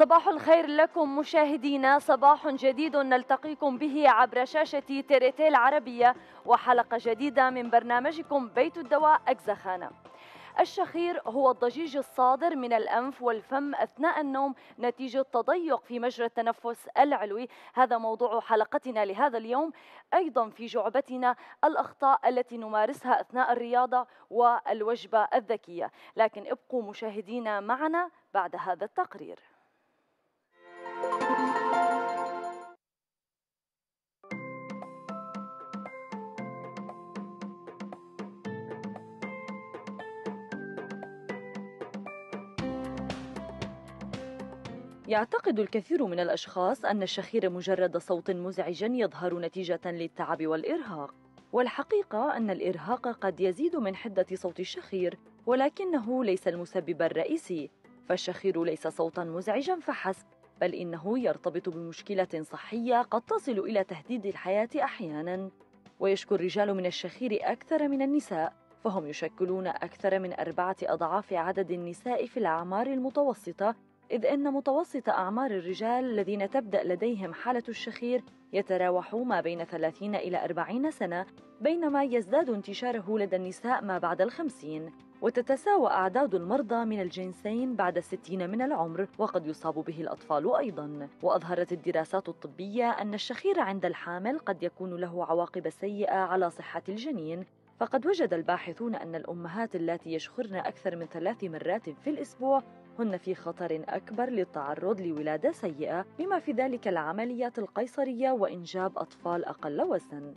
صباح الخير لكم مشاهدينا، صباح جديد نلتقيكم به عبر شاشة تيريتي العربية وحلقة جديدة من برنامجكم بيت الدواء أجزخانة. الشخير هو الضجيج الصادر من الأنف والفم أثناء النوم نتيجة تضيق في مجرى التنفس العلوي. هذا موضوع حلقتنا لهذا اليوم. أيضا في جعبتنا الأخطاء التي نمارسها أثناء الرياضة والوجبة الذكية، لكن ابقوا مشاهدينا معنا بعد هذا التقرير. يعتقد الكثير من الأشخاص أن الشخير مجرد صوت مزعج يظهر نتيجة للتعب والإرهاق، والحقيقة أن الإرهاق قد يزيد من حدة صوت الشخير، ولكنه ليس المسبب الرئيسي. فالشخير ليس صوتا مزعجا فحسب، بل إنه يرتبط بمشكلة صحية قد تصل إلى تهديد الحياة أحيانا. ويشكو الرجال من الشخير أكثر من النساء، فهم يشكلون أكثر من 4 أضعاف عدد النساء في الأعمار المتوسطة، إذ أن متوسط أعمار الرجال الذين تبدأ لديهم حالة الشخير يتراوح ما بين 30 إلى 40 سنة، بينما يزداد انتشاره لدى النساء ما بعد 50، وتتساوى أعداد المرضى من الجنسين بعد 60 من العمر، وقد يصاب به الأطفال أيضاً. وأظهرت الدراسات الطبية أن الشخير عند الحامل قد يكون له عواقب سيئة على صحة الجنين، فقد وجد الباحثون أن الأمهات اللاتي يشخرن أكثر من 3 مرات في الأسبوع هن في خطر أكبر للتعرض لولادة سيئة، بما في ذلك العمليات القيصرية وإنجاب أطفال أقل وزن.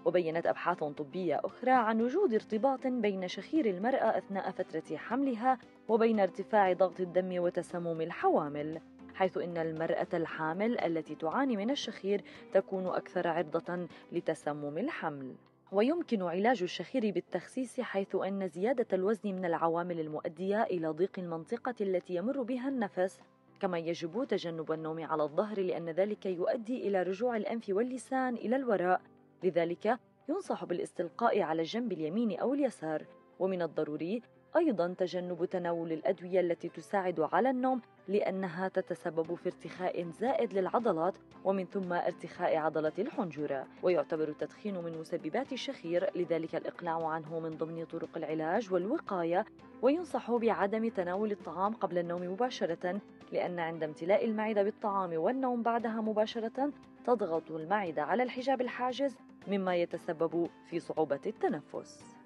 وبينت أبحاث طبية أخرى عن وجود ارتباط بين شخير المرأة أثناء فترة حملها وبين ارتفاع ضغط الدم وتسمم الحوامل، حيث إن المرأة الحامل التي تعاني من الشخير تكون أكثر عرضة لتسمم الحمل. ويمكن علاج الشخير بالتخسيس، حيث أن زيادة الوزن من العوامل المؤدية إلى ضيق المنطقة التي يمر بها النفس، كما يجب تجنب النوم على الظهر لأن ذلك يؤدي إلى رجوع الأنف واللسان إلى الوراء، لذلك ينصح بالاستلقاء على الجنب اليمين أو اليسار. ومن الضروري أيضاً تجنب تناول الأدوية التي تساعد على النوم، لأنها تتسبب في ارتخاء زائد للعضلات ومن ثم ارتخاء عضلة الحنجرة. ويعتبر التدخين من مسببات الشخير، لذلك الإقلاع عنه من ضمن طرق العلاج والوقاية. وينصح بعدم تناول الطعام قبل النوم مباشرة، لأن عند امتلاء المعدة بالطعام والنوم بعدها مباشرة تضغط المعدة على الحجاب الحاجز، مما يتسبب في صعوبة التنفس.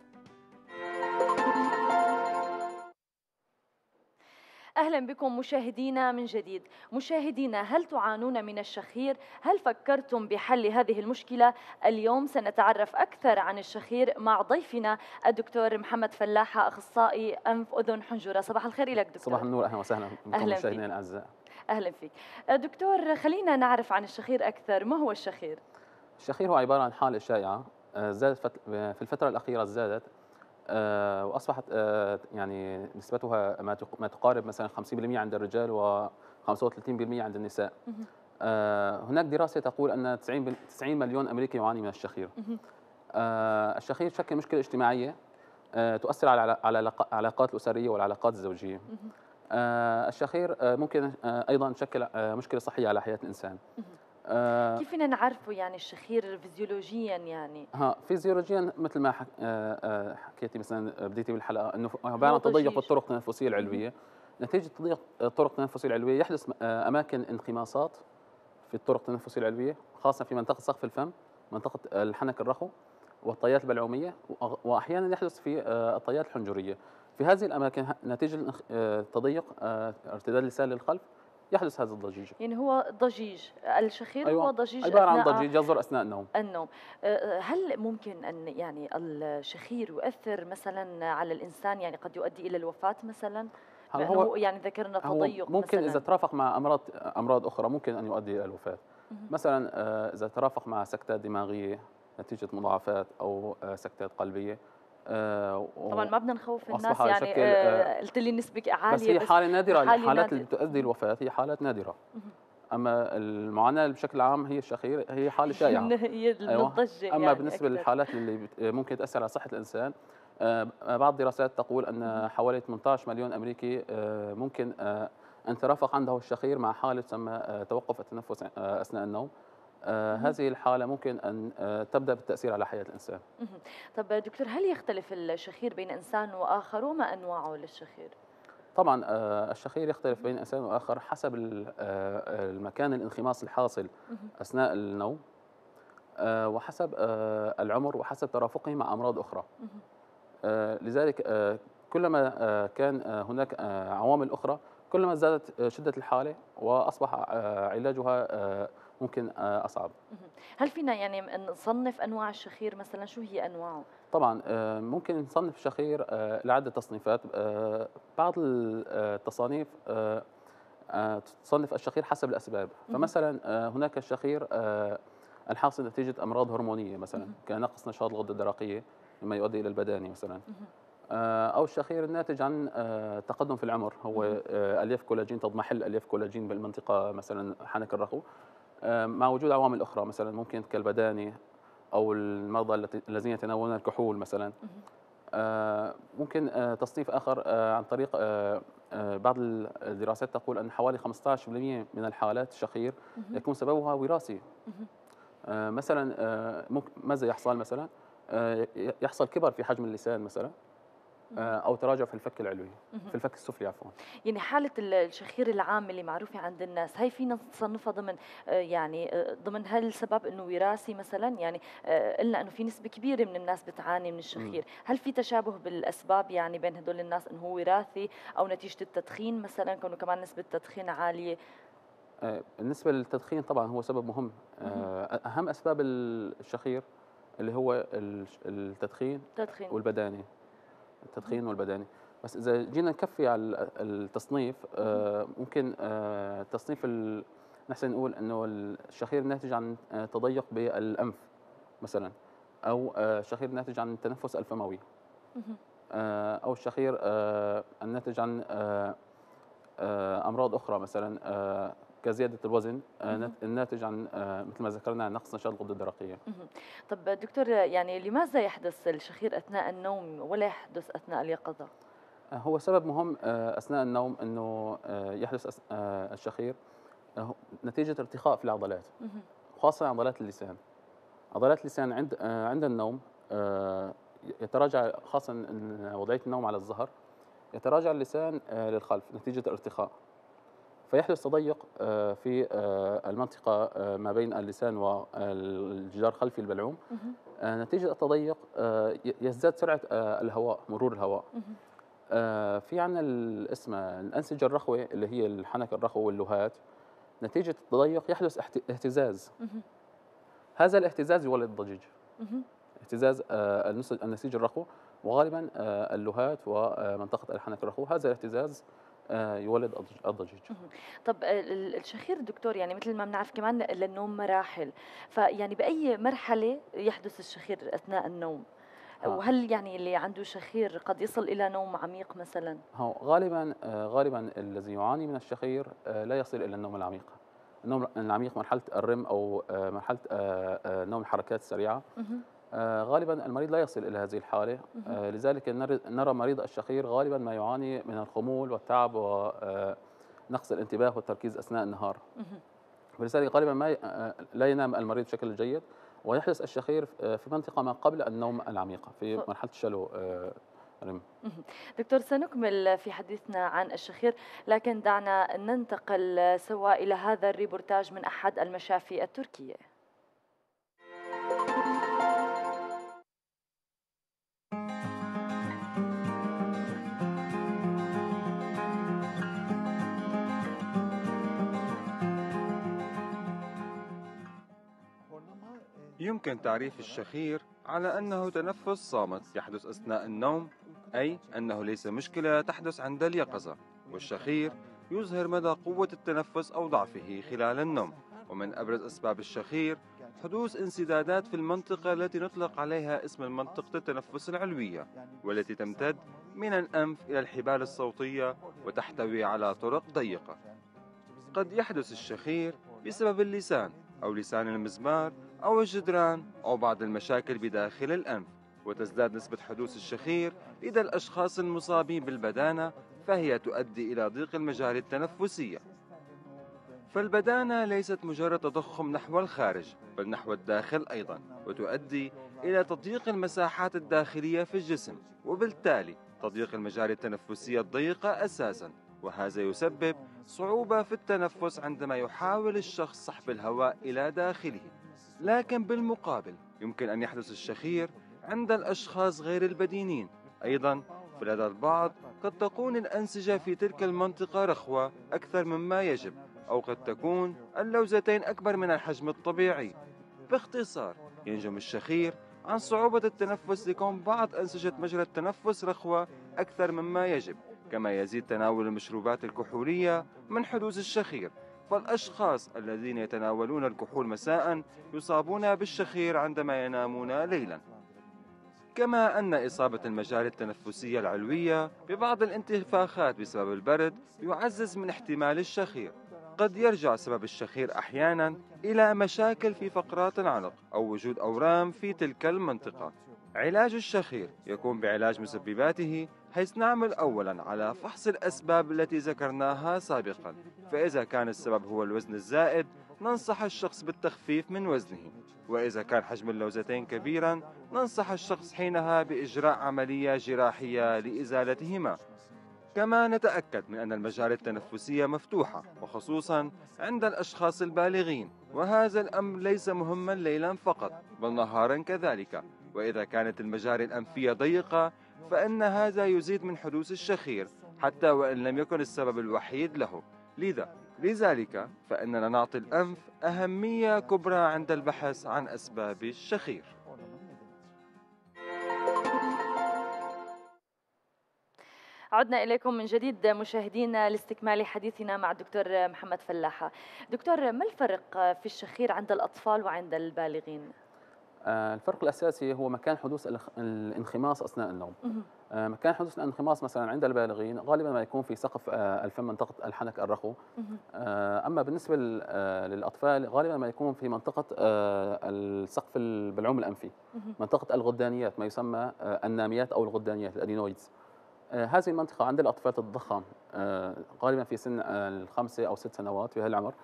أهلا بكم مشاهدينا من جديد. مشاهدينا، هل تعانون من الشخير؟ هل فكرتم بحل هذه المشكلة؟ اليوم سنتعرف أكثر عن الشخير مع ضيفنا الدكتور محمد فلاحة، أخصائي أنف أذن حنجرة. صباح الخير لك دكتور. صباح النور، أهلا وسهلا بكم مشاهدينا الأعزاء. أهلا فيك دكتور. خلينا نعرف عن الشخير أكثر. ما هو الشخير؟ الشخير هو عبارة عن حالة شائعة زادت في الفترة الأخيرة، زادت وأصبحت يعني نسبتها ما تقارب مثلا 50% عند الرجال و35% عند النساء. هناك دراسة تقول أن 90 مليون أمريكي يعاني من الشخير. الشخير يشكل مشكلة اجتماعية تؤثر على العلاقات الأسرية والعلاقات الزوجية. الشخير ممكن أيضا يشكل مشكلة صحية على حياة الإنسان. كيف فينا نعرفه يعني الشخير فيزيولوجيا؟ يعني فيزيولوجيا مثل ما حكيتي مثلا بديتي بالحلقه انه عباره عن تضيق الطرق التنفسيه العلويه. نتيجه تضيق الطرق التنفسيه العلويه يحدث اماكن انغماسات في الطرق التنفسيه العلويه، خاصه في منطقه سقف الفم، منطقه الحنك الرخو والطيات البلعوميه، واحيانا يحدث في الطيات الحنجريه. في هذه الاماكن نتيجه تضيق ارتداد اللسان للخلف يحدث هذا الضجيج. يعني هو ضجيج الشخير. أيوة. هو ضجيج عبارة عن ضجيج يصدر أثناء النوم. هل ممكن أن يعني الشخير يؤثر مثلا على الإنسان، يعني قد يؤدي إلى الوفاة مثلا؟ هو يعني ذكرنا تضيق ممكن مثلاً. إذا ترافق مع أمراض أخرى ممكن أن يؤدي إلى الوفاة. مثلا إذا ترافق مع سكتات دماغية نتيجة مضاعفات أو سكتات قلبية. طبعا ما بدنا نخوف الناس، يعني قلت لي نسبة عالية، بس هي حالة نادرة. الحالات اللي نادر. تؤدي الوفاة هي حالات نادرة. أما المعاناة بشكل عام هي الشخير هي حالة شائعة. هي الضجة. أما يعني بالنسبة أكثر. للحالات اللي ممكن تأثر على صحة الإنسان، بعض الدراسات تقول أن حوالي 18 مليون أمريكي ممكن أن ترافق عنده الشخير مع حالة تسمى توقف التنفس أثناء النوم. مهم. هذه الحالة ممكن أن تبدأ بالتأثير على حياة الإنسان. مهم. طب دكتور، هل يختلف الشخير بين إنسان وآخر، وما أنواعه للشخير؟ طبعا الشخير يختلف بين إنسان وآخر حسب المكان الانخماص الحاصل مهم. أثناء النوم، وحسب العمر وحسب ترافقه مع أمراض أخرى. مهم. لذلك كلما كان هناك عوامل أخرى، كلما زادت شدة الحالة وأصبح علاجها ممكن أصعب. مهم. هل فينا يعني نصنف أنواع الشخير مثلا؟ شو هي أنواعه؟ طبعا ممكن نصنف الشخير لعدة تصنيفات. بعض التصانيف تصنف الشخير حسب الأسباب. مهم. فمثلا هناك الشخير الحاصل نتيجة أمراض هرمونية مثلا مهم. كنقص نشاط الغدة الدرقية مما يؤدي إلى البداني مثلا، مهم. أو الشخير الناتج عن تقدم في العمر، هو مهم. ألياف كولاجين، تضمحل ألياف كولاجين بالمنطقة مثلا حنك الرخو، مع وجود عوامل أخرى مثلا ممكن كالبداني أو المرضى الذين يتناولون الكحول مثلا. مهم. ممكن تصنيف آخر عن طريق بعض الدراسات تقول أن حوالي 15% من الحالات الشخير مهم. يكون سببها وراثي. مهم. مثلا ممكن ماذا يحصل مثلا؟ يحصل كبر في حجم اللسان مثلا، مهم. أو تراجع في الفك العلوي، مهم. في الفك السفلي عفوا. يعني حالة الشخير العام اللي معروفة عند الناس، هاي فينا نصنفها ضمن يعني ضمن هالسبب انه وراثي مثلا؟ يعني قلنا انه في نسبة كبيرة من الناس بتعاني من مم. الشخير، هل في تشابه بالاسباب يعني بين هدول الناس، انه هو وراثي او نتيجة التدخين مثلا، كونه كمان نسبة التدخين عالية؟ بالنسبة للتدخين طبعا هو سبب مهم. مهم. أهم أسباب الشخير اللي هو التدخين تدخين. والبداني، مهم. التدخين والبداني. بس إذا جينا نكفي على التصنيف، مهم. ممكن تصنيف نحسن نقول إنه الشخير الناتج عن تضيق بالأنف مثلا، أو شخير ناتج عن التنفس الفموي، مهم. أو الشخير الناتج عن أمراض أخرى مثلا كزيادة الوزن، مهم. الناتج عن مثل ما ذكرنا عن نقص نشاط الغدة الدرقية. مهم. طب دكتور، يعني لماذا يحدث الشخير اثناء النوم ولا يحدث اثناء اليقظة؟ هو سبب مهم أثناء النوم أنه يحدث الشخير نتيجة ارتخاء في العضلات، مهم. خاصة عضلات اللسان. عضلات اللسان عند النوم يتراجع، خاصة إن وضعية النوم على الظهر، يتراجع اللسان للخلف نتيجة الارتخاء، فيحدث تضيق في المنطقة ما بين اللسان والجدار الخلفي البلعوم. مهم. نتيجة التضيق يزداد سرعة الهواء، مرور الهواء. مهم. في عندنا اسمها الأنسجة الرخوة اللي هي الحنك الرخوي واللهات. نتيجة التضيق يحدث اهتزاز. مهم. هذا الاهتزاز يولد الضجيج، مهم. اهتزاز النسيج الرخو، وغالبا اللهات ومنطقة الحنك الرخو. هذا الاهتزاز يولد الضجيج. مهم. طب الشخير دكتور، يعني مثل ما بنعرف كمان للنوم مراحل، فيعني بأي مرحلة يحدث الشخير أثناء النوم؟ ها وهل يعني اللي عنده شخير قد يصل إلى نوم عميق مثلا؟ هو غالبا الذي يعاني من الشخير لا يصل إلى النوم العميق. النوم العميق مرحلة الرم أو مرحلة نوم الحركات السريعة. مهم. غالبا المريض لا يصل إلى هذه الحالة. مهم. لذلك نرى مريض الشخير غالبا ما يعاني من الخمول والتعب ونقص الانتباه والتركيز أثناء النهار. مهم. ولذلك غالبا ما لا ينام المريض بشكل جيد، ويحدث الشخير في منطقة ما قبل النوم العميق في مرحلة شلو رم. مهم. دكتور، سنكمل في حديثنا عن الشخير، لكن دعنا ننتقل سوا إلى هذا الريبورتاج من أحد المشافي التركية. يمكن تعريف الشخير على أنه تنفس صامت يحدث أثناء النوم، أي أنه ليس مشكلة تحدث عند اليقظة. والشخير يظهر مدى قوة التنفس أو ضعفه خلال النوم. ومن أبرز أسباب الشخير حدوث انسدادات في المنطقة التي نطلق عليها اسم المنطقة التنفس العلوية، والتي تمتد من الأنف إلى الحبال الصوتية وتحتوي على طرق ضيقة. قد يحدث الشخير بسبب اللسان أو لسان المزمار أو الجدران أو بعض المشاكل بداخل الأنف، وتزداد نسبة حدوث الشخير لدى الأشخاص المصابين بالبدانة، فهي تؤدي إلى ضيق المجاري التنفسية. فالبدانة ليست مجرد تضخم نحو الخارج، بل نحو الداخل أيضا، وتؤدي إلى تضييق المساحات الداخلية في الجسم، وبالتالي تضييق المجاري التنفسية الضيقة أساسا، وهذا يسبب صعوبة في التنفس عندما يحاول الشخص سحب الهواء إلى داخله. لكن بالمقابل يمكن أن يحدث الشخير عند الأشخاص غير البدينين أيضا، فلدى البعض قد تكون الأنسجة في تلك المنطقة رخوة أكثر مما يجب، أو قد تكون اللوزتين أكبر من الحجم الطبيعي. باختصار، ينجم الشخير عن صعوبة التنفس لكون بعض أنسجة مجرى التنفس رخوة أكثر مما يجب، كما يزيد تناول المشروبات الكحولية من حدوث الشخير. فالأشخاص الذين يتناولون الكحول مساء يصابون بالشخير عندما ينامون ليلا. كما أن إصابة المجاري التنفسية العلوية ببعض الانتفاخات بسبب البرد يعزز من احتمال الشخير. قد يرجع سبب الشخير أحيانا إلى مشاكل في فقرات العنق أو وجود أورام في تلك المنطقة. علاج الشخير يكون بعلاج مسبباته، حيث نعمل أولا على فحص الأسباب التي ذكرناها سابقا. فإذا كان السبب هو الوزن الزائد ننصح الشخص بالتخفيف من وزنه، وإذا كان حجم اللوزتين كبيرا ننصح الشخص حينها بإجراء عملية جراحية لإزالتهما. كما نتأكد من أن المجاري التنفسية مفتوحة، وخصوصا عند الأشخاص البالغين، وهذا الأمر ليس مهما ليلا فقط بل نهارا كذلك. وإذا كانت المجاري الأنفية ضيقة فإن هذا يزيد من حدوث الشخير حتى وإن لم يكن السبب الوحيد له. لذلك فإننا نعطي الأنف أهمية كبرى عند البحث عن أسباب الشخير. عدنا إليكم من جديد مشاهدينا لاستكمال حديثنا مع الدكتور محمد فلاحة. دكتور، ما الفرق في الشخير عند الأطفال وعند البالغين؟ الفرق الأساسي هو مكان حدوث الانخماص أثناء النوم. مكان حدوث الانخماص مثلا عند البالغين غالبا ما يكون في سقف الفم، منطقة الحنك الرخو. أما بالنسبة للأطفال غالبا ما يكون في منطقة السقف البلعوم الأنفي، منطقة الغدانيات، ما يسمى الناميات أو الغدانيات، الأدينويدز. هذه المنطقة عند الأطفال تتضخم غالبا في سن ال5 أو 6 سنوات في هالعمر،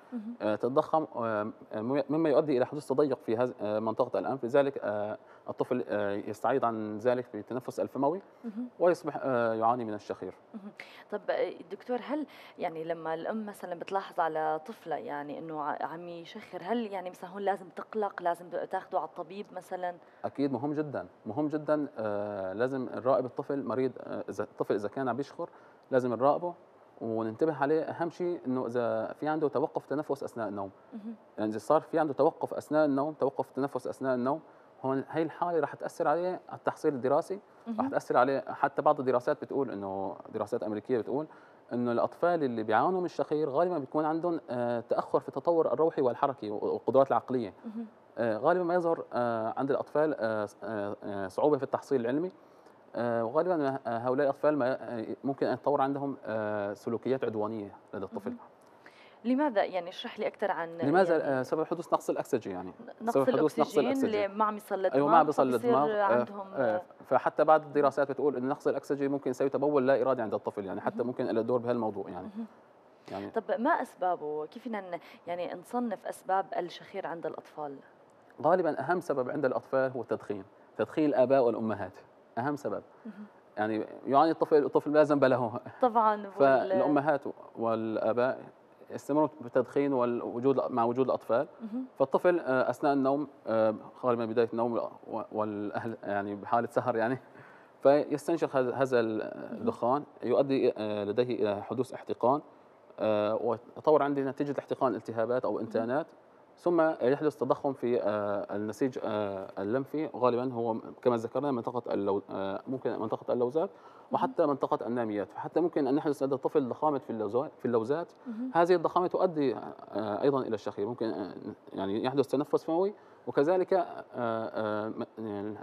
تتضخم مما يؤدي إلى حدوث تضيق في هذه منطقة الأنف. لذلك الطفل يستعيض عن ذلك في التنفس الفموي ويصبح يعاني من الشخير. طب دكتور، هل يعني لما الأم مثلا بتلاحظ على طفلة يعني إنه عم يشخر، هل يعني مثلا هون لازم تقلق، لازم تاخده على الطبيب مثلا؟ أكيد، مهم جدا مهم جدا. لازم نراقب الطفل مريض. الطفل إذا كان عم يشخر لازم نراقبه وننتبه عليه. أهم شيء إنه إذا في عنده توقف تنفس أثناء النوم، يعني إذا صار في عنده توقف أثناء النوم، توقف تنفس أثناء النوم، هون هي الحالة رح تأثر عليه على التحصيل الدراسي، رح تأثر عليه. حتى بعض الدراسات بتقول إنه دراسات أمريكية بتقول إنه الأطفال اللي بيعانوا من الشخير غالبا بيكون عندهم تأخر في التطور الروحي والحركي والقدرات العقلية. غالبا ما يظهر عند الأطفال صعوبة في التحصيل العلمي، وغالبا هؤلاء الأطفال ممكن أن تطور عندهم سلوكيات عدوانية لدى الطفل. لماذا؟ يعني اشرح لي أكثر عن لماذا يعني سبب حدوث نقص الأكسجين. يعني نقص الأكسجين اللي ما عم يصل للدماغ. أيوة، ما بيصل للدماغ. عندهم فحتى بعض الدراسات بتقول إن نقص الأكسجين ممكن يسوي تبول لا إرادي عند الطفل، يعني حتى ممكن له دور بهالموضوع يعني طب ما أسبابه؟ كيف يعني نصنف أسباب الشخير عند الأطفال؟ غالبا أهم سبب عند الأطفال هو التدخين، تدخين الآباء والأمهات أهم سبب. يعني يعاني الطفل لا ذنب له طبعا، فالأمهات والآباء يستمروا بالتدخين مع وجود الأطفال. فالطفل أثناء النوم غالبا بداية النوم والأهل يعني بحالة سهر يعني، فيستنشق هذا الدخان، يؤدي لديه إلى حدوث احتقان، ويتطور عندي نتيجة الاحتقان التهابات أو إنتانات، ثم يحدث تضخم في النسيج اللمفي. غالبا هو كما ذكرنا منطقة ممكن منطقة اللوزات وحتى منطقة الناميات. فحتى ممكن أن يحدث لدى الطفل ضخامة في اللوزات. هذه الضخامة تؤدي أيضا إلى الشخير. ممكن يعني يحدث تنفس فموي، وكذلك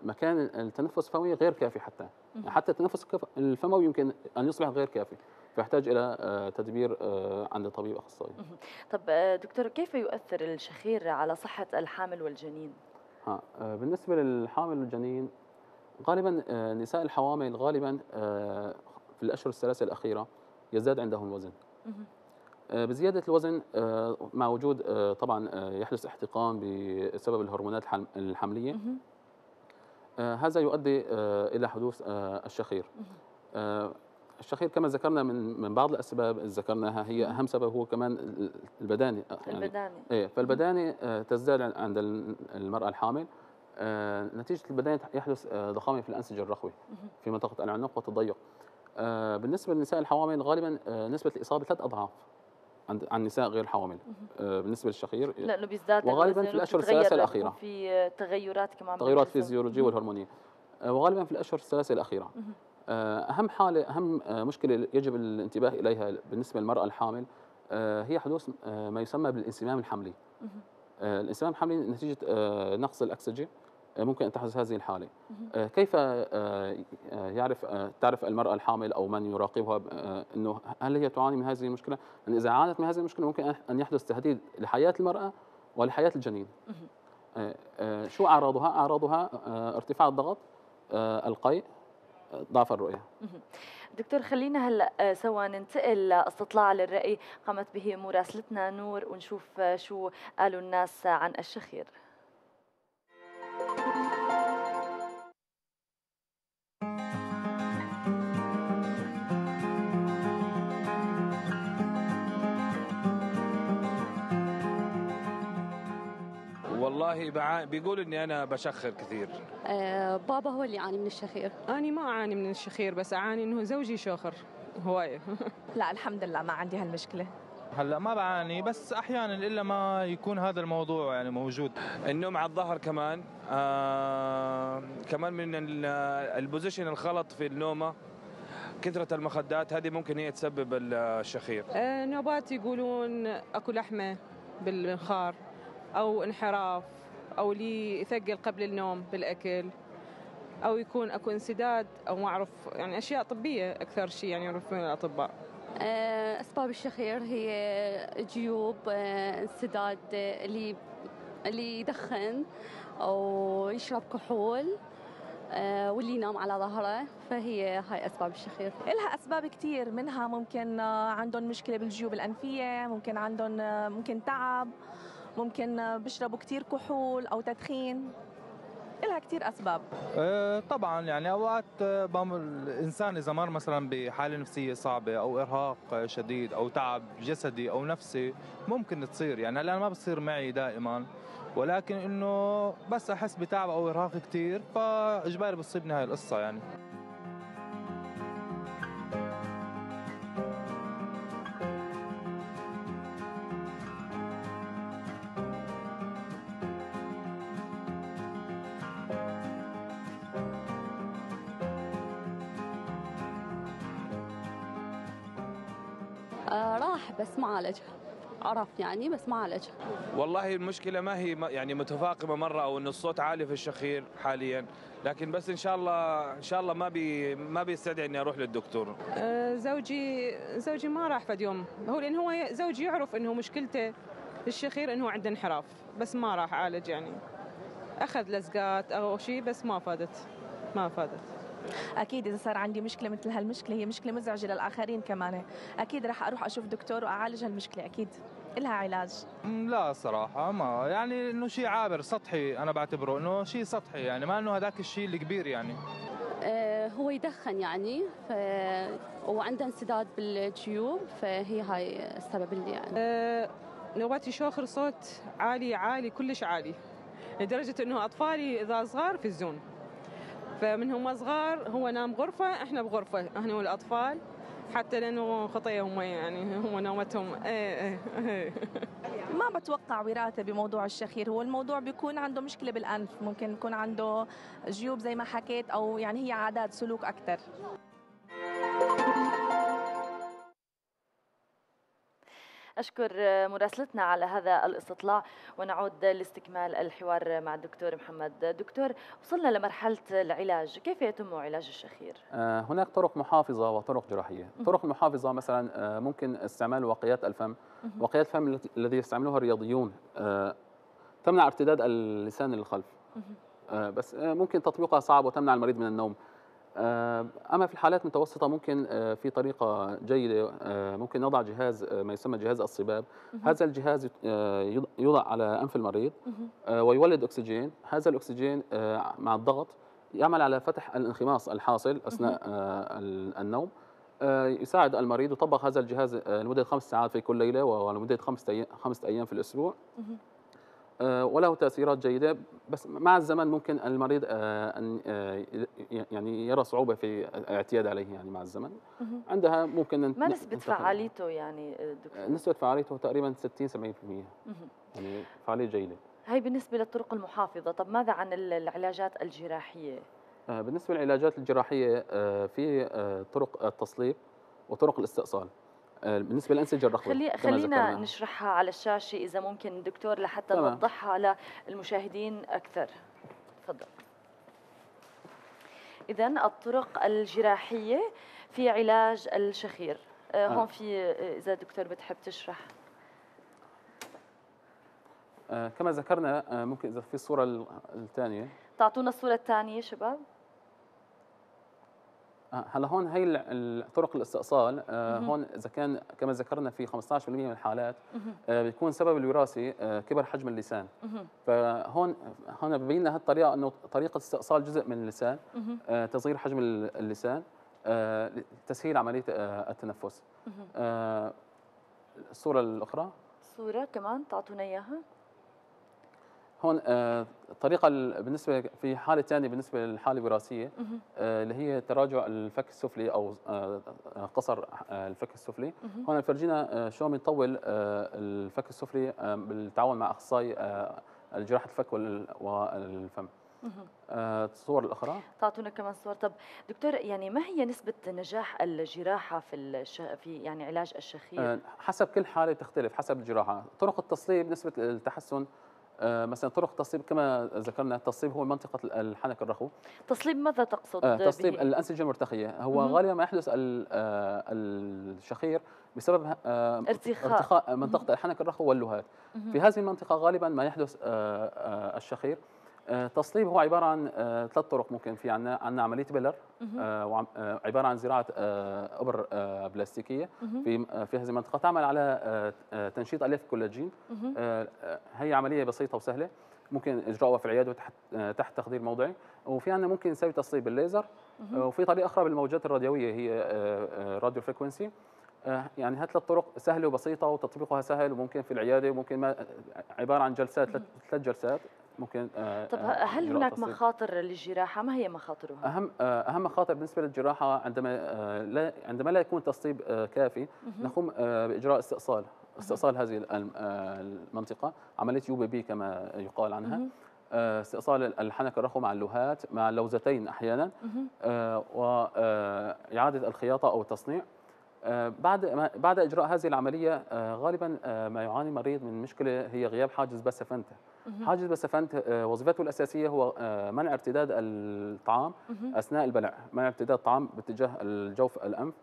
مكان التنفس الفموي غير كافي. حتى التنفس الفموي يمكن أن يصبح غير كافي، فيحتاج إلى تدبير عند طبيب أخصائي. طب دكتور، كيف يؤثر الشخير على صحة الحامل والجنين؟ بالنسبة للحامل والجنين غالبا نساء الحوامل غالبا في الأشهر الثلاثة الأخيرة يزداد عندهم الوزن. بزيادة الوزن مع وجود طبعا يحدث احتقان بسبب الهرمونات الحملية. هذا يؤدي إلى حدوث الشخير. الشخير كما ذكرنا من بعض الأسباب اللي ذكرناها، هي أهم سبب هو كمان البدانة. يعني فالبدانة تزداد عند المرأة الحامل. نتيجة البدانة يحدث ضخامة في الأنسجة الرخوي في منطقة العنق والتضيق. بالنسبة للنساء الحوامل غالبا نسبة الإصابة 3 أضعاف عن النساء غير الحوامل بالنسبة للشخير، لأنه بيزداد وغالبا في الأشهر الثلاثة الأخيرة في تغيرات كمان، تغيرات فيزيولوجية والهرمونية، وغالبا في الأشهر الثلاثة الأخيرة. أهم مشكلة يجب الانتباه إليها بالنسبة للمرأة الحامل هي حدوث ما يسمى بالانسمام الحملي. الانسمام الحملي نتيجة نقص الأكسجين ممكن أن تحدث هذه الحالة. كيف تعرف المرأة الحامل أو من يراقبها أنه هل هي تعاني من هذه المشكلة؟ لأن إذا عانت من هذه المشكلة ممكن أن يحدث تهديد لحياة المرأة ولحياة الجنين. شو أعراضها؟ أعراضها ارتفاع الضغط، القيء، ضعف الرؤية. دكتور، خلينا هلا سوا ننتقل لاستطلاع للرأي قامت به مراسلتنا نور، ونشوف شو قالوا الناس عن الشخير. والله بيقول اني انا بشخر كثير. بابا هو اللي يعاني من الشخير. أنا ما أعاني من الشخير، بس أعاني إنه زوجي شاخر هواية. لا الحمد لله ما عندي هالمشكلة. هلا ما بعاني، بس احيانا الا ما يكون هذا الموضوع يعني موجود. النوم على الظهر كمان، كمان من البوزيشن الغلط في النومه، كثرة المخدات، هذه ممكن هي تسبب الشخير. نوبات يقولون اكو لحمة بالمنخار، او انحراف، او لي يثقل قبل النوم بالاكل، او يكون اكو انسداد، او ما اعرف يعني اشياء طبية اكثر شيء يعني يعرفون الاطباء. أسباب الشخير هي جيوب، انسداد، اللي يدخن أو يشرب كحول، واللي ينام على ظهره، فهي هاي أسباب الشخير. إلها أسباب كتير، منها ممكن عندهم مشكلة بالجيوب الأنفية، ممكن عندهم ممكن تعب، ممكن بيشربوا كتير كحول أو تدخين. إلها كتير أسباب. طبعا يعني أوقات الإنسان إذا مر مثلا بحالة نفسية صعبة أو إرهاق شديد أو تعب جسدي أو نفسي ممكن تصير. يعني هلا ما بتصير معي دائما، ولكن إنه بس أحس بتعب أو إرهاق كتير فإجباري بتصيبني هاي القصة يعني. راح بس ما عالجها، عرف يعني بس ما عالجها. والله المشكلة ما هي يعني متفاقمة مرة، أو إنه الصوت عالي في الشخير حاليا، لكن بس إن شاء الله ما بيستدعي إني أروح للدكتور. زوجي ما راح فد يوم، لأن هو زوجي يعرف إنه مشكلته الشخير إنه عنده انحراف، بس ما راح عالج يعني. أخذ لزقات أو شيء بس ما فادت. أكيد إذا صار عندي مشكلة مثل هالمشكلة، هي مشكلة مزعجة للآخرين كمان، أكيد راح أروح أشوف دكتور وأعالج هالمشكلة، أكيد إلها علاج. لا صراحة ما يعني إنه شيء عابر سطحي، أنا بعتبره إنه شيء سطحي يعني، ما إنه هذاك الشيء الكبير يعني. هو يدخن يعني، وعنده انسداد بالجيوب، فهي هاي السبب اللي يعني. نوبات يشاخر صوت عالي كلش عالي، لدرجة إنه أطفالي إذا صغار في الزون، فمن هم صغار هو نام غرفة، احنا بغرفة، احنا والأطفال، حتى لأنه خطية هم يعني هم نومتهم. ما بتوقع وراثة بموضوع الشخير، هو الموضوع بيكون عنده مشكلة بالأنف، ممكن يكون عنده جيوب زي ما حكيت، أو يعني هي عادات سلوك أكثر. أشكر مراسلتنا على هذا الاستطلاع، ونعود لاستكمال الحوار مع الدكتور محمد. دكتور، وصلنا لمرحلة العلاج، كيف يتم علاج الشخير؟ هناك طرق محافظة وطرق جراحية. الطرق المحافظة مثلا ممكن استعمال وقايات الفم. وقايات الفم الذي يستعملوها الرياضيون تمنع ارتداد اللسان للخلف، بس ممكن تطبيقها صعب وتمنع المريض من النوم. اما في الحالات المتوسطه ممكن في طريقه جيده، ممكن نضع جهاز ما يسمى جهاز الصباب. هذا الجهاز يوضع على انف المريض ويولد اكسجين. هذا الاكسجين مع الضغط يعمل على فتح الانخماص الحاصل اثناء النوم. يساعد المريض. يطبق هذا الجهاز لمده 5 ساعات في كل ليله ولمده 5 ايام في الاسبوع. وله تأثيرات جيدة، بس مع الزمن ممكن المريض أن يعني يرى صعوبة في الاعتياد عليه يعني مع الزمن. عندها ممكن ما نسبة فعاليته يعني دكتور؟ نسبة فعاليته تقريبا 60-70%، يعني فعالية جيدة. هي بالنسبة للطرق المحافظة. طب ماذا عن العلاجات الجراحية؟ بالنسبة للعلاجات الجراحية في طرق التصليب وطرق الاستئصال. بالنسبة للأنسجة الرخوة خلينا نشرحها على الشاشة إذا ممكن دكتور، لحتى نوضحها للمشاهدين أكثر. تفضل. إذن الطرق الجراحية في علاج الشخير. هون في إذا دكتور بتحب تشرح. كما ذكرنا، ممكن إذا في الصورة الثانية تعطونا الصورة الثانية شباب. هلا هون هي طرق الاستئصال. هون اذا كان كما ذكرنا في 15% من الحالات بيكون سبب الوراثي كبر حجم اللسان. فهون ببين لنا هالطريقه انه طريقه استئصال جزء من اللسان، تصغير حجم اللسان لتسهيل عمليه التنفس. الصوره الاخرى، صوره كمان تعطونا اياها. هون الطريقه بالنسبه في حاله ثانيه بالنسبه للحاله الوراثيه اللي هي تراجع الفك السفلي او قصر الفك السفلي. هون فرجينا شلون بنطول الفك السفلي بالتعاون مع اخصائي جراحه الفك والفم. الصور الاخرى تعطونا كمان صور. طب دكتور، يعني ما هي نسبه نجاح الجراحه في يعني علاج الشخير؟ حسب كل حاله تختلف حسب الجراحه. طرق التصليب نسبه التحسن مثلا طرق التصليب كما ذكرنا، التصليب هو منطقة الحنك الرخو. تصليب ماذا تقصد؟ تصليب الأنسجة المرتخية. هو غالبا ما يحدث الشخير بسبب ارتخاء منطقة الحنك الرخو واللهات. في هذه المنطقة غالبا ما يحدث الشخير. التصليب هو عبارة عن 3 طرق. ممكن في عندنا عملية بيلر، عبارة عن زراعة إبر بلاستيكية في هذه المنطقة تعمل على تنشيط ألياف الكولاجين. هي عملية بسيطة وسهلة، ممكن إجراءها في العيادة تحت تخدير موضعي. وفي عندنا ممكن نسوي تصليب بالليزر، وفي طريقة أخرى بالموجات الراديوية هي راديو فريكونسي. يعني هي 3 طرق سهلة وبسيطة وتطبيقها سهل، وممكن في العيادة، وممكن عبارة عن جلسات 3 جلسات ممكن. طب هل هناك مخاطر للجراحة؟ ما هي مخاطرها؟ أهم مخاطر بالنسبة للجراحة عندما لا يكون تصليب كافي نقوم بإجراء استئصال هذه المنطقة، عملية UBB كما يقال عنها. استئصال الحنك الرخو مع اللهات مع اللوزتين أحيانا، وإعادة الخياطة أو التصنيع. بعد إجراء هذه العملية غالبا ما يعاني المريض من مشكلة هي غياب حاجز باسفنت. حاجز باسفنت وظيفته الأساسية هو منع ارتداد الطعام أثناء البلع، منع ارتداد الطعام باتجاه الجوف الأنف.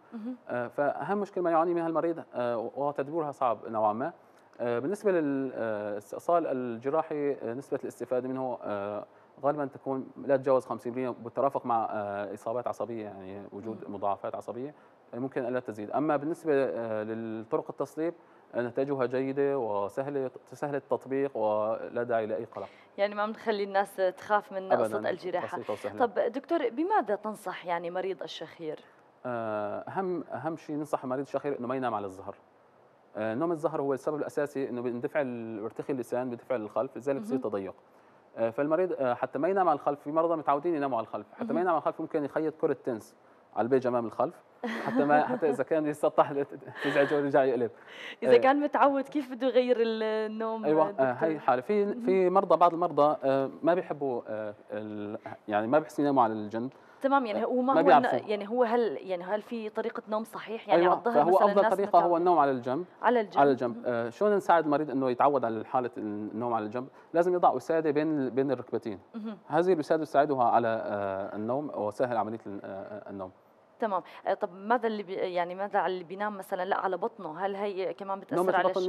فأهم مشكلة ما يعاني منها المريض وتدبيرها صعب نوعا ما. بالنسبة للاستئصال الجراحي نسبة الاستفادة منه غالبا تكون لا تتجاوز 50%، بالترافق مع إصابات عصبية، يعني وجود مضاعفات عصبية ممكن ألا تزيد. أما بالنسبة للطرق التصليب نتائجها جيدة وسهلة التطبيق ولا داعي لأي قلق. يعني ما بنخلي الناس تخاف من قصة الجراحة. طب دكتور، بماذا تنصح يعني مريض الشخير؟ أهم شيء ننصح مريض الشخير إنه ما ينام على الظهر. نوم الظهر هو السبب الأساسي إنه بيندفع ارتخاء اللسان، بيندفع للخلف، لذلك بصير تضيق. فالمريض حتى ما ينام على الخلف، في مرضى متعودين يناموا على الخلف، حتى ما ينام على الخلف ممكن يخيط كرة تنس على البيج امام الخلف حتى اذا كان يسطح تزعجه ويرجع يقلب. اذا كان متعود كيف بده يغير النوم؟ ايوه هي حاله. في بعض المرضى ما بيحبوا يعني ما بيحسوا يناموا على الجنب. تمام. يعني هو ما هو يعني هل في طريقه نوم صحيح؟ يعني أيوة، على الظهر فهو مثلا افضل طريقه هو النوم على الجنب. على الجنب. شلون نساعد المريض انه يتعود على حاله النوم على الجنب؟ لازم يضع وساده بين الركبتين. هذه الوساده تساعدها على النوم وسهل عمليه النوم. تمام. طب ماذا يعني ماذا على اللي بينام مثلا لا على بطنه؟ هل هي كمان نوم بتاثر على البطن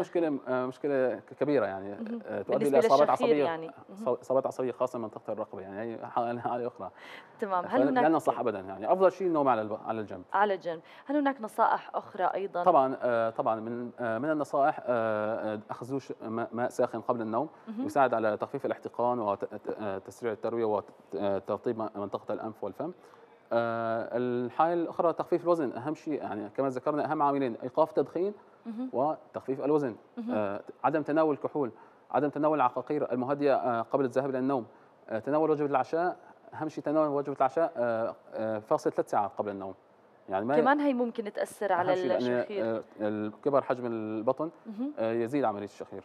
مشكله كبيره يعني، تؤدي بالنسبة الى اصابات للشخير عصبيه يعني؟ اصابات عصبيه خاصه من منطقه الرقبه، يعني هي حاله اخرى. تمام. لا ننصح ابدا، يعني افضل شيء النوم على الجنب. على جنب. هل هناك نصائح اخرى ايضا؟ طبعا من النصائح اخذ دوش ماء ساخن قبل النوم، يساعد على تخفيف الاحتقان وتسريع الترويه وترطيب منطقه الانف والفم. الحاجه الاخرى تخفيف الوزن، اهم شيء يعني كما ذكرنا اهم عاملين ايقاف التدخين وتخفيف الوزن. عدم تناول الكحول، عدم تناول العقاقير المهدئه قبل الذهاب الى النوم. تناول وجبه العشاء، اهم شيء تناول وجبه العشاء فاصل 3 ساعات قبل النوم. يعني ما كمان هي ممكن تاثر على الشخير. كبر حجم البطن يزيد عمليه الشخير.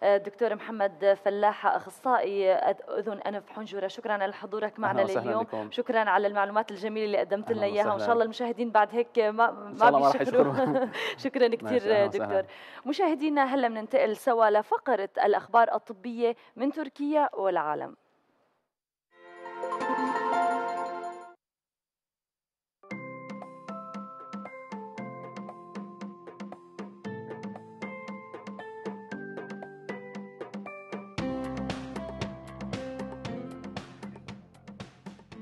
دكتور محمد فلاحة، اخصائي اذن انف حنجره، شكرا على حضورك معنا لليوم. شكرا على المعلومات الجميله اللي قدمت لنا اياها، وان شاء الله المشاهدين بعد هيك ما بيشكروا. شكرا كثير دكتور. مشاهدينا هلا بننتقل سوا لفقره الاخبار الطبيه من تركيا والعالم.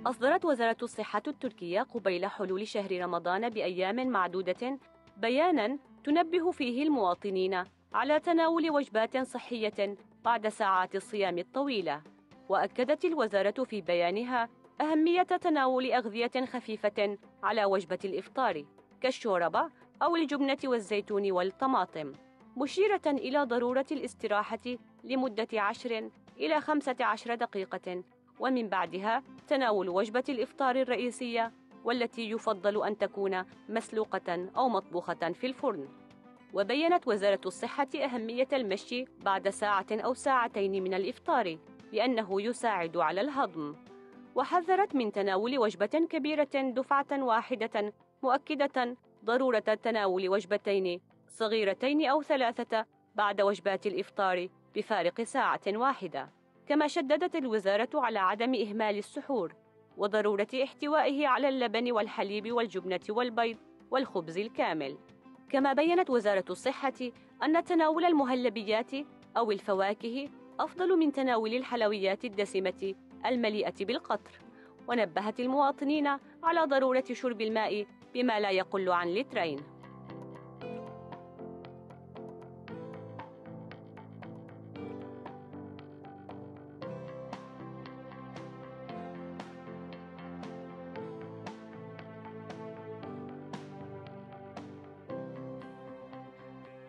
أصدرت وزارة الصحة التركية قبيل حلول شهر رمضان بأيام معدودة بياناً تنبه فيه المواطنين على تناول وجبات صحية بعد ساعات الصيام الطويلة. وأكدت الوزارة في بيانها أهمية تناول أغذية خفيفة على وجبة الإفطار كالشوربة أو الجبنة والزيتون والطماطم، مشيرة إلى ضرورة الاستراحة لمدة 10 إلى 15 دقيقة، ومن بعدها تناول وجبة الإفطار الرئيسية، والتي يفضل أن تكون مسلوقة أو مطبوخة في الفرن. وبيّنت وزارة الصحة أهمية المشي بعد ساعة أو ساعتين من الإفطار لأنه يساعد على الهضم، وحذرت من تناول وجبة كبيرة دفعة واحدة، مؤكدة ضرورة تناول وجبتين صغيرتين أو 3 بعد وجبات الإفطار بفارق ساعة واحدة. كما شددت الوزارة على عدم إهمال السحور وضرورة احتوائه على اللبن والحليب والجبنة والبيض والخبز الكامل. كما بيّنت وزارة الصحة أن تناول المهلبيات أو الفواكه أفضل من تناول الحلويات الدسمة المليئة بالقطر، ونبهت المواطنين على ضرورة شرب الماء بما لا يقل عن 2 لتر.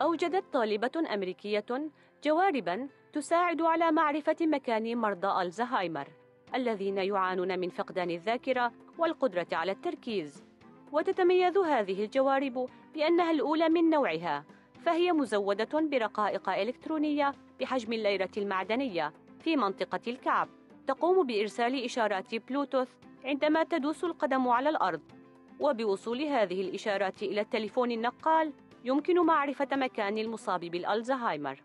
أوجدت طالبة أمريكية جوارباً تساعد على معرفة مكان مرضى الزهايمر الذين يعانون من فقدان الذاكرة والقدرة على التركيز. وتتميز هذه الجوارب بأنها الأولى من نوعها، فهي مزودة برقائق إلكترونية بحجم الليرة المعدنية في منطقة الكعب، تقوم بإرسال إشارات بلوتوث عندما تدوس القدم على الأرض، وبوصول هذه الإشارات إلى التليفون النقال يمكن معرفة مكان المصاب بالألزهايمر.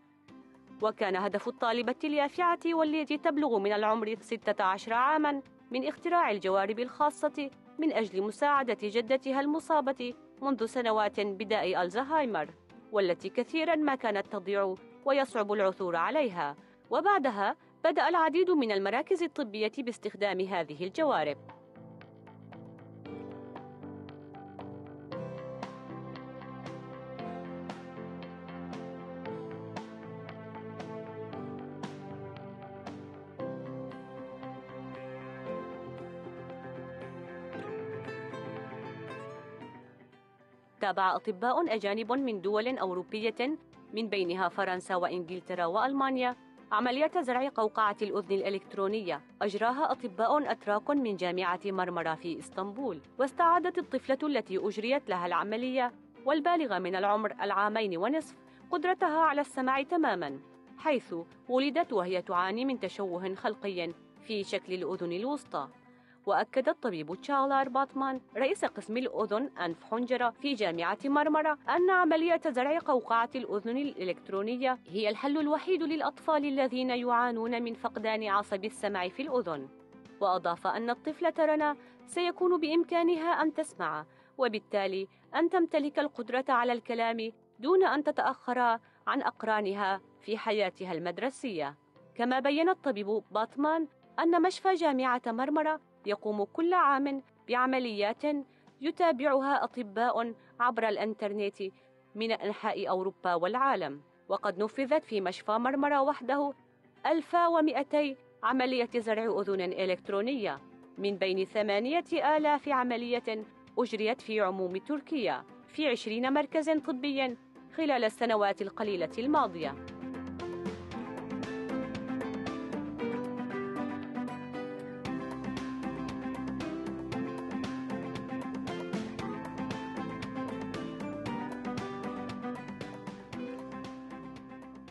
وكان هدف الطالبة اليافعة والتي تبلغ من العمر 16 عاماً من اختراع الجوارب الخاصة من أجل مساعدة جدتها المصابة منذ سنوات بداء ألزهايمر، والتي كثيراً ما كانت تضيع ويصعب العثور عليها. وبعدها بدأ العديد من المراكز الطبية باستخدام هذه الجوارب. تابع أطباء أجانب من دول أوروبية من بينها فرنسا وإنجلترا وألمانيا عملية زرع قوقعة الأذن الإلكترونية أجراها أطباء أتراك من جامعة مرمرة في إسطنبول. واستعادت الطفلة التي أجريت لها العملية والبالغة من العمر 2.5 عام قدرتها على السمع تماماً، حيث ولدت وهي تعاني من تشوه خلقي في شكل الأذن الوسطى. وأكد الطبيب تشالار باتمان رئيس قسم الأذن أنف حنجرة في جامعة مرمرة أن عملية زرع قوقعة الأذن الإلكترونية هي الحل الوحيد للأطفال الذين يعانون من فقدان عصب السمع في الأذن. وأضاف أن الطفلة رنا سيكون بإمكانها أن تسمع، وبالتالي أن تمتلك القدرة على الكلام دون أن تتأخر عن أقرانها في حياتها المدرسية. كما بيّن الطبيب باتمان أن مشفى جامعة مرمرة يقوم كل عام بعمليات يتابعها أطباء عبر الإنترنت من أنحاء أوروبا والعالم، وقد نفذت في مشفى مرمرة وحده 1200 عملية زرع أذن إلكترونية من بين 8000 عملية أجريت في عموم تركيا في 20 مركزاً طبياً خلال السنوات القليلة الماضية.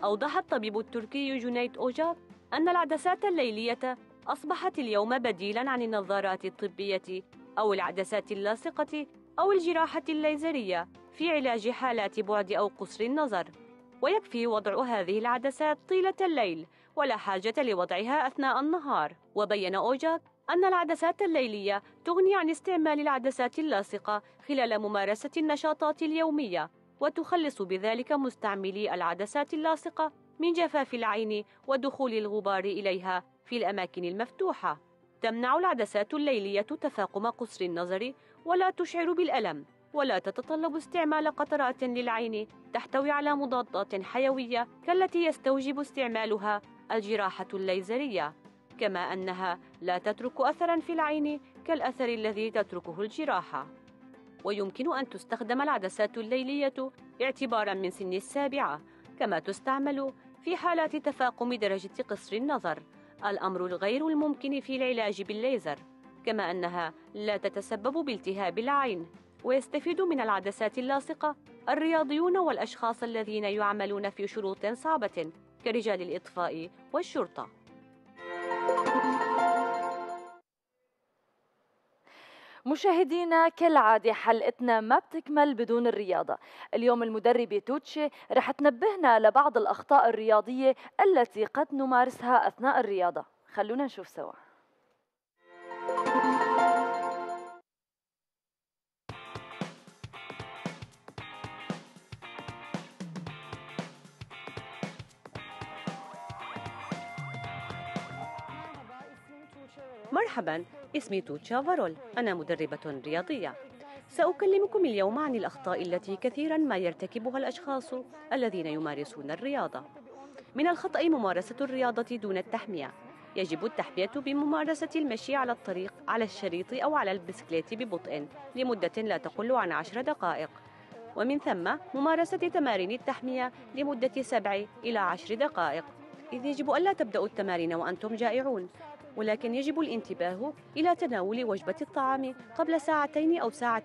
أوضح الطبيب التركي جنيت أوجاك أن العدسات الليلية أصبحت اليوم بديلاً عن النظارات الطبية أو العدسات اللاصقة أو الجراحة الليزرية في علاج حالات بعد أو قصر النظر، ويكفي وضع هذه العدسات طيلة الليل ولا حاجة لوضعها أثناء النهار. وبيّن أوجاك أن العدسات الليلية تغني عن استعمال العدسات اللاصقة خلال ممارسة النشاطات اليومية، وتخلص بذلك مستعملي العدسات اللاصقة من جفاف العين ودخول الغبار إليها في الأماكن المفتوحة. تمنع العدسات الليلية تفاقم قصر النظر ولا تشعر بالألم، ولا تتطلب استعمال قطرات للعين تحتوي على مضادات حيوية كالتي يستوجب استعمالها الجراحة الليزرية، كما أنها لا تترك أثراً في العين كالأثر الذي تتركه الجراحة. ويمكن أن تستخدم العدسات الليلية اعتباراً من سن 7، كما تستعمل في حالات تفاقم درجة قصر النظر، الأمر الغير الممكن في العلاج بالليزر، كما أنها لا تتسبب بالتهاب العين. ويستفيد من العدسات اللاصقة الرياضيون والأشخاص الذين يعملون في شروط صعبة كرجال الإطفاء والشرطة. مشاهدينا، كالعادة حلقتنا ما بتكمل بدون الرياضة. اليوم المدربة توتشي رح تنبهنا لبعض الأخطاء الرياضية التي قد نمارسها أثناء الرياضة. خلونا نشوف سوا. مرحباً، اسمي توتشا فارول، أنا مدربة رياضية. سأكلمكم اليوم عن الأخطاء التي كثيراً ما يرتكبها الأشخاص الذين يمارسون الرياضة. من الخطأ ممارسة الرياضة دون التحمية. يجب التحمية بممارسة المشي على الطريق، على الشريط أو على البسكليت ببطء لمدة لا تقل عن 10 دقائق، ومن ثم ممارسة تمارين التحمية لمدة 7 إلى 10 دقائق. إذ يجب ألا تبدأوا التمارين وأنتم جائعون، ولكن يجب الانتباه إلى تناول وجبة الطعام قبل 2 أو 2.5 ساعة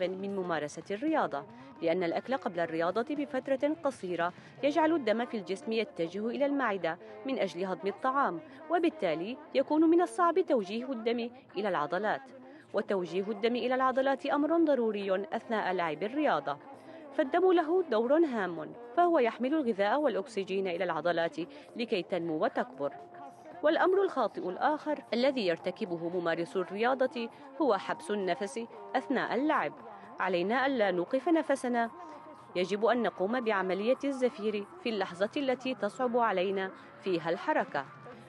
من ممارسة الرياضة، لأن الأكل قبل الرياضة بفترة قصيرة يجعل الدم في الجسم يتجه إلى المعدة من أجل هضم الطعام، وبالتالي يكون من الصعب توجيه الدم إلى العضلات. وتوجيه الدم إلى العضلات أمر ضروري أثناء لعب الرياضة، فالدم له دور هام، فهو يحمل الغذاء والأكسجين إلى العضلات لكي تنمو وتكبر. والأمر الخاطئ الآخر الذي يرتكبه ممارسو الرياضة هو حبس النفس أثناء اللعب. علينا ألا نوقف نفسنا، يجب أن نقوم بعملية الزفير في اللحظة التي تصعب علينا فيها الحركة.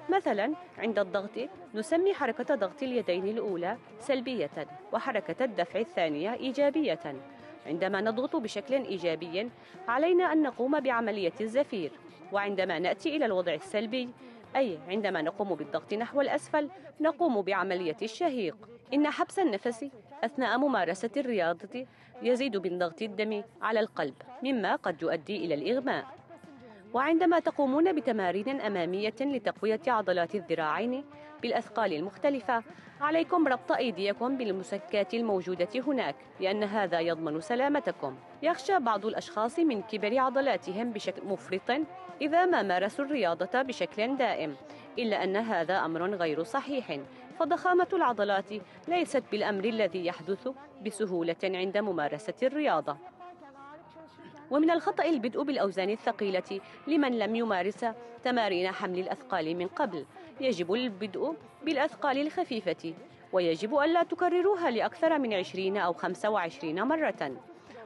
مثلاً عند الضغط نسمي حركة ضغط اليدين الأولى سلبية، وحركة الدفع الثانية إيجابية. عندما نضغط بشكل إيجابي علينا أن نقوم بعملية الزفير، وعندما نأتي إلى الوضع السلبي، أي عندما نقوم بالضغط نحو الأسفل، نقوم بعملية الشهيق. إن حبس النفس أثناء ممارسة الرياضة يزيد من ضغط الدم على القلب، مما قد يؤدي إلى الإغماء. وعندما تقومون بتمارين أمامية لتقوية عضلات الذراعين بالأثقال المختلفة، عليكم ربط أيديكم بالمسكات الموجودة هناك، لأن هذا يضمن سلامتكم. يخشى بعض الأشخاص من كبر عضلاتهم بشكل مفرط إذا ما مارسوا الرياضة بشكل دائم، إلا أن هذا أمر غير صحيح، فضخامة العضلات ليست بالأمر الذي يحدث بسهولة عند ممارسة الرياضة. ومن الخطأ البدء بالأوزان الثقيلة لمن لم يمارس تمارين حمل الأثقال من قبل. يجب البدء بالأثقال الخفيفة، ويجب ألا تكرروها لأكثر من 20 أو 25 مرة.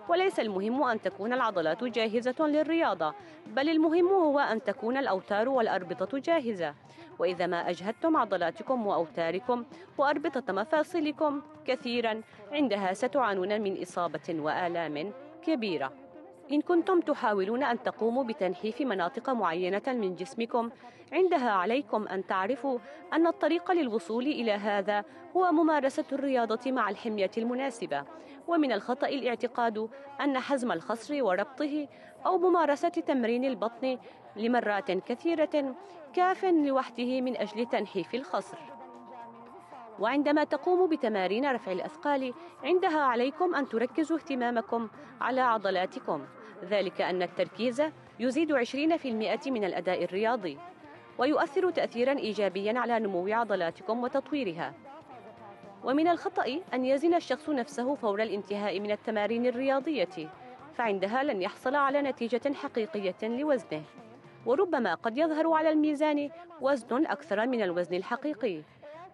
وليس المهم أن تكون العضلات جاهزة للرياضة، بل المهم هو أن تكون الأوتار والأربطة جاهزة. وإذا ما أجهدتم عضلاتكم وأوتاركم وأربطة مفاصلكم كثيرا، عندها ستعانون من إصابة وآلام كبيرة. إن كنتم تحاولون أن تقوموا بتنحيف مناطق معينة من جسمكم، عندها عليكم أن تعرفوا أن الطريق للوصول إلى هذا هو ممارسة الرياضة مع الحمية المناسبة. ومن الخطأ الاعتقاد أن حزم الخصر وربطه أو ممارسة تمرين البطن لمرات كثيرة كاف لوحده من أجل تنحيف الخصر. وعندما تقوموا بتمارين رفع الأثقال، عندها عليكم أن تركزوا اهتمامكم على عضلاتكم، ذلك أن التركيز يزيد 20% من الأداء الرياضي، ويؤثر تأثيراً إيجابياً على نمو عضلاتكم وتطويرها. ومن الخطأ أن يزن الشخص نفسه فور الانتهاء من التمارين الرياضية، فعندها لن يحصل على نتيجة حقيقية لوزنه، وربما قد يظهر على الميزان وزن أكثر من الوزن الحقيقي.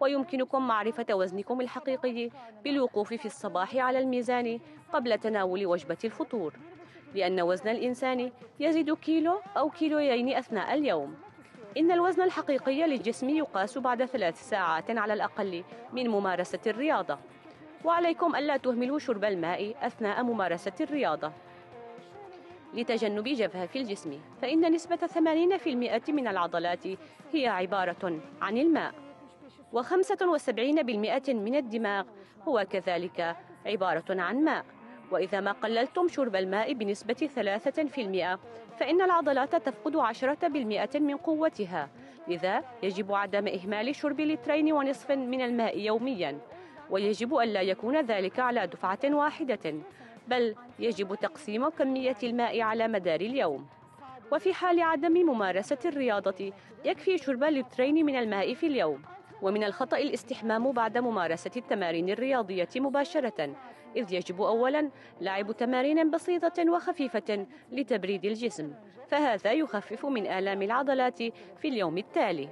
ويمكنكم معرفة وزنكم الحقيقي بالوقوف في الصباح على الميزان قبل تناول وجبة الفطور، لأن وزن الإنسان يزيد كيلو أو كيلوين أثناء اليوم. إن الوزن الحقيقي للجسم يقاس بعد 3 ساعات على الأقل من ممارسة الرياضة. وعليكم ألا تهملوا شرب الماء أثناء ممارسة الرياضة لتجنب جفاف الجسم، فإن نسبة 80% من العضلات هي عبارة عن الماء، و75% من الدماغ هو كذلك عبارة عن ماء. وإذا ما قللتم شرب الماء بنسبة 3%، فإن العضلات تفقد 10% من قوتها. لذا يجب عدم إهمال شرب 2.5 لتر من الماء يومياً، ويجب ألا يكون ذلك على دفعة واحدة، بل يجب تقسيم كمية الماء على مدار اليوم. وفي حال عدم ممارسة الرياضة يكفي شرب 2 لتر من الماء في اليوم. ومن الخطأ الاستحمام بعد ممارسة التمارين الرياضية مباشرة، إذ يجب أولاً لعب تمارين بسيطة وخفيفة لتبريد الجسم، فهذا يخفف من آلام العضلات في اليوم التالي.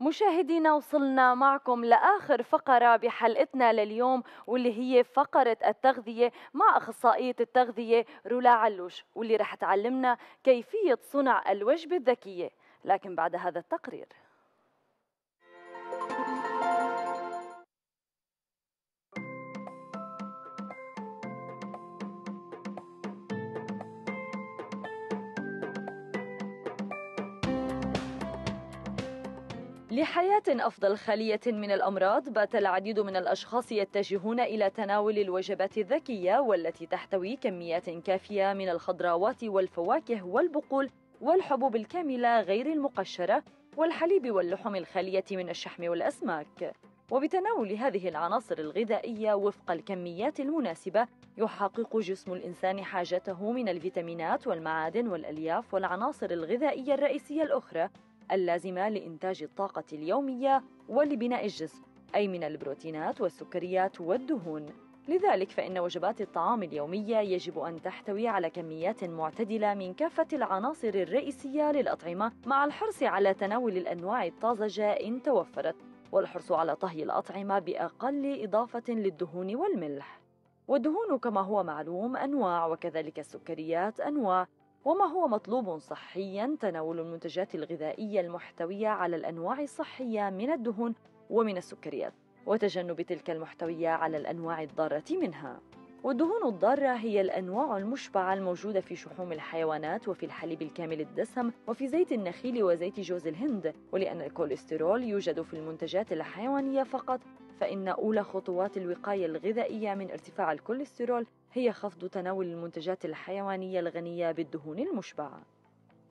مشاهدينا، وصلنا معكم لآخر فقرة بحلقتنا لليوم، واللي هي فقرة التغذية مع أخصائية التغذية رولا علوش، واللي رح تعلمنا كيفية صنع الوجبة الذكية، لكن بعد هذا التقرير. لحياة أفضل خالية من الأمراض، بات العديد من الأشخاص يتجهون إلى تناول الوجبات الذكية، والتي تحتوي كميات كافية من الخضروات والفواكه والبقول والحبوب الكاملة غير المقشرة والحليب واللحوم الخالية من الشحم والأسماك. وبتناول هذه العناصر الغذائية وفق الكميات المناسبة، يحقق جسم الإنسان حاجته من الفيتامينات والمعادن والألياف والعناصر الغذائية الرئيسية الأخرى اللازمة لإنتاج الطاقة اليومية ولبناء الجسم، أي من البروتينات والسكريات والدهون. لذلك فإن وجبات الطعام اليومية يجب أن تحتوي على كميات معتدلة من كافة العناصر الرئيسية للأطعمة، مع الحرص على تناول الأنواع الطازجة إن توفرت، والحرص على طهي الأطعمة بأقل إضافة للدهون والملح. والدهون كما هو معلوم أنواع، وكذلك السكريات أنواع، وما هو مطلوب صحياً تناول المنتجات الغذائية المحتوية على الأنواع الصحية من الدهون ومن السكريات، وتجنب تلك المحتوية على الأنواع الضارة منها. والدهون الضارة هي الأنواع المشبعة الموجودة في شحوم الحيوانات وفي الحليب الكامل الدسم وفي زيت النخيل وزيت جوز الهند. ولأن الكوليسترول يوجد في المنتجات الحيوانية فقط، فإن أولى خطوات الوقاية الغذائية من ارتفاع الكوليسترول هي خفض تناول المنتجات الحيوانية الغنية بالدهون المشبعة.